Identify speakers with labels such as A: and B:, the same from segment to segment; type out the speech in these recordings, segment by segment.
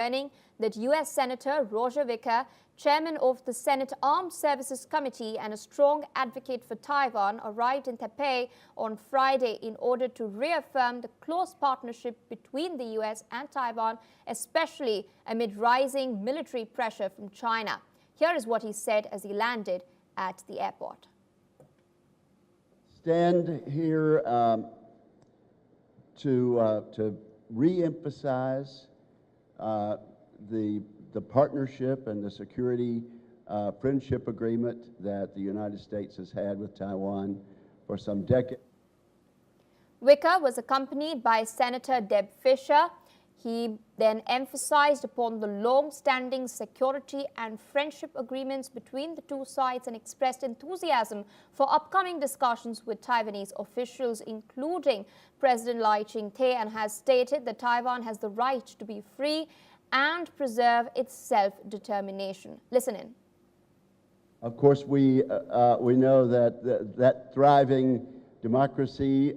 A: learning that U.S. Senator Roger Wicker, chairman of the Senate Armed Services Committee and a strong advocate for Taiwan, arrived in Taipei on Friday in order to reaffirm the close partnership between the U.S. and Taiwan, especially amid rising military pressure from China. Here is what he said as he landed at the airport.
B: Stand here to re-emphasize the partnership and the security friendship agreement that the United States has had with Taiwan for some decades.
A: Wicker was accompanied by Senator Deb Fischer. He then emphasized upon the long-standing security and friendship agreements between the two sides and expressed enthusiasm for upcoming discussions with Taiwanese officials, including President Lai Ching-te, and has stated that Taiwan has the right to be free and preserve its self-determination. Listen in.
B: Of course, we know that that thriving democracy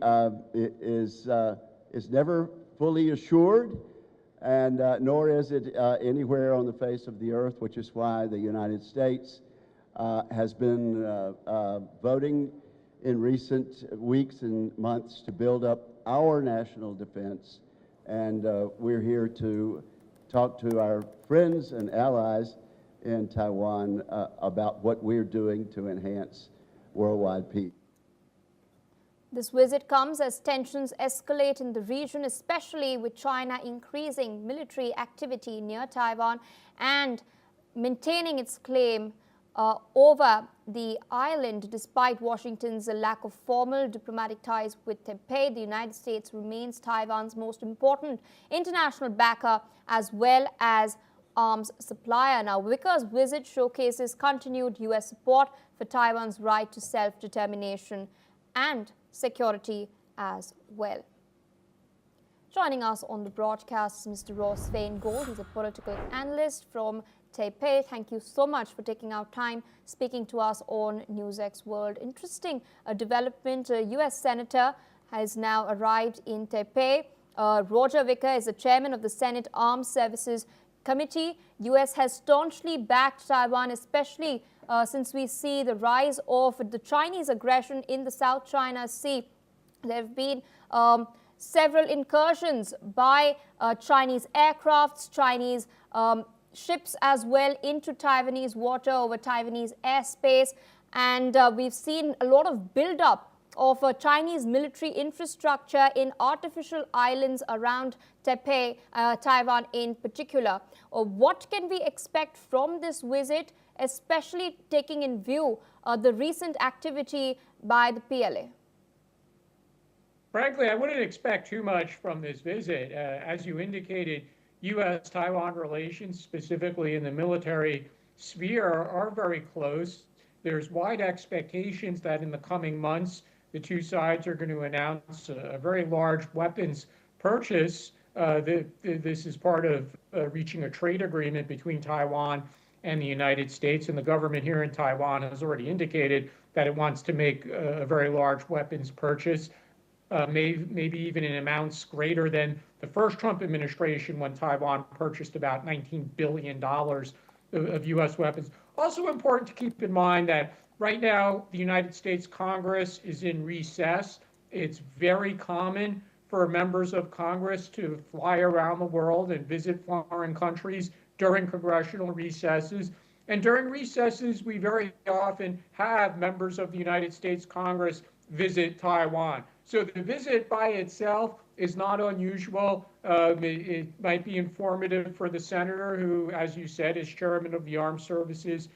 B: is never fully assured, and nor is it anywhere on the face of the earth, which is why the United States has been voting in recent weeks and months to build up our national defense, and we're here to talk to our friends and allies in Taiwan about what we're doing to enhance worldwide peace.
A: This visit comes as tensions escalate in the region, especially with China increasing military activity near Taiwan and maintaining its claim over the island. Despite Washington's lack of formal diplomatic ties with Taipei, the United States remains Taiwan's most important international backer as well as arms supplier. Now, Wicker's visit showcases continued U.S. support for Taiwan's right to self-determination and security as well. Joining us on the broadcast is Mr. Ross Gold. He's a political analyst from Taipei. Thank you so much for taking out time speaking to us on NewsX World. Interesting development. A U.S. Senator has now arrived in Taipei. Roger Wicker is the chairman of the Senate Armed Services Committee. U.S. has staunchly backed Taiwan, especially since we see the rise of the Chinese aggression in the South China Sea. There have been several incursions by Chinese aircrafts, Chinese ships as well into Taiwanese water over Taiwanese airspace, and we've seen a lot of build-up of Chinese military infrastructure in artificial islands around Taipei, Taiwan in particular. What can we expect from this visit, especially taking in view the recent activity by the PLA?
C: Frankly, I wouldn't expect too much from this visit. As you indicated, U.S.-Taiwan relations, specifically in the military sphere, are very close. There's wide expectations that in the coming months, the two sides are going to announce a very large weapons purchase. This is part of reaching a trade agreement between Taiwan and the United States, and the government here in Taiwan has already indicated that it wants to make a very large weapons purchase, maybe even in amounts greater than the first Trump administration when Taiwan purchased about $19 billion of U.S. weapons. Also important to keep in mind that right now, the United States Congress is in recess. It's very common for members of Congress to fly around the world and visit foreign countries during congressional recesses. And during recesses, we very often have members of the United States Congress visit Taiwan. So the visit by itself is not unusual. It might be informative for the senator who, as you said, is chairman of the Armed Services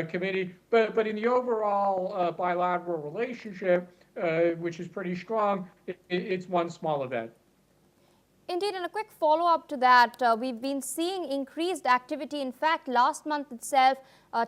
C: Committee, but in the overall bilateral relationship, which is pretty strong, it's one small event.
A: Indeed, and a quick follow-up to that, we've been seeing increased activity. In fact, last month itself,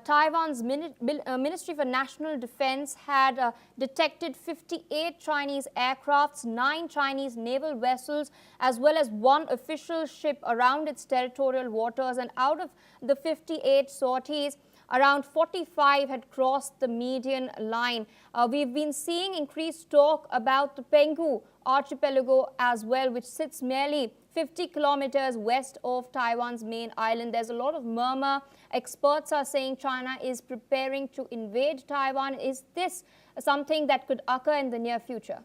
A: Taiwan's Ministry for National Defense had detected 58 Chinese aircrafts, 9 Chinese naval vessels, as well as 1 official ship around its territorial waters. And out of the 58 sorties, around 45 had crossed the median line. We've been seeing increased talk about the Penghu archipelago as well, which sits merely 50 kilometers west of Taiwan's main island. There's a lot of murmur. Experts are saying China is preparing to invade Taiwan. Is this something that could occur in the near future?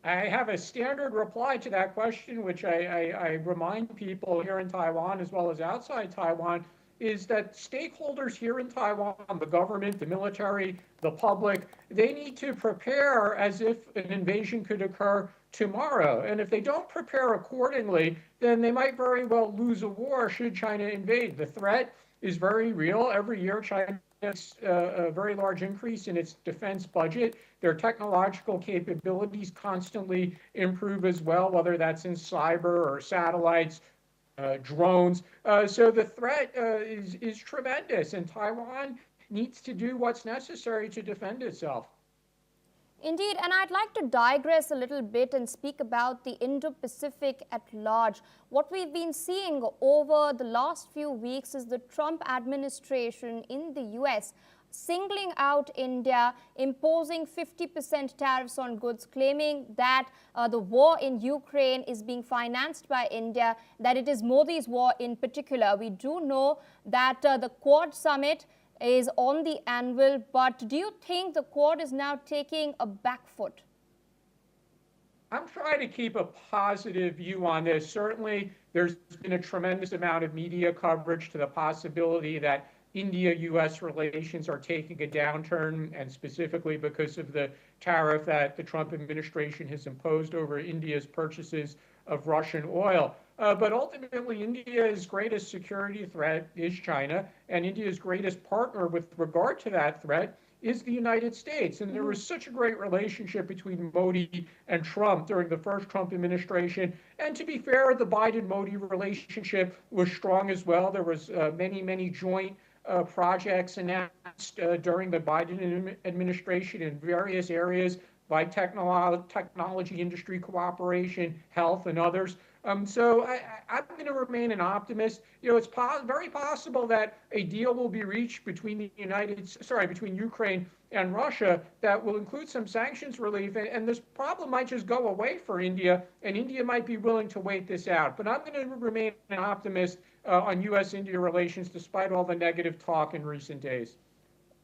C: I have a standard reply to that question, which I remind people here in Taiwan as well as outside Taiwan, is that stakeholders here in Taiwan, the government, the military, the public, they need to prepare as if an invasion could occur tomorrow. And if they don't prepare accordingly, then they might very well lose a war should China invade. The threat is very real. Every year, China has a very large increase in its defense budget. Their technological capabilities constantly improve as well, whether that's in cyber or satellites, drones. So the threat is tremendous, and Taiwan needs to do what's necessary to defend itself.
A: Indeed, and I'd like to digress a little bit and speak about the Indo-Pacific at large. What we've been seeing over the last few weeks is the Trump administration in the US singling out India, imposing 50% tariffs on goods, claiming that the war in Ukraine is being financed by India, that it is Modi's war in particular. We do know that the Quad summit is on the anvil, but do you think the Quad is now taking a back foot?
C: I'm trying to keep a positive view on this. Certainly, there's been a tremendous amount of media coverage to the possibility that India-U.S. relations are taking a downturn, and specifically because of the tariff that the Trump administration has imposed over India's purchases of Russian oil. But ultimately, India's greatest security threat is China, and India's greatest partner with regard to that threat is the United States. And there was such a great relationship between Modi and Trump during the first Trump administration. And to be fair, the Biden-Modi relationship was strong as well. There was many joint projects announced during the Biden administration in various areas like technology industry cooperation, health, and others. So I'm going to remain an optimist. You know, it's very possible that a deal will be reached between between Ukraine and Russia that will include some sanctions relief, and this problem might just go away for India, and India might be willing to wait this out. But I'm going to remain an optimist on U.S.-India relations despite all the negative talk in recent days.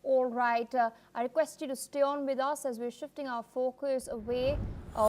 A: All right. I request you to stay on with us as we're shifting our focus away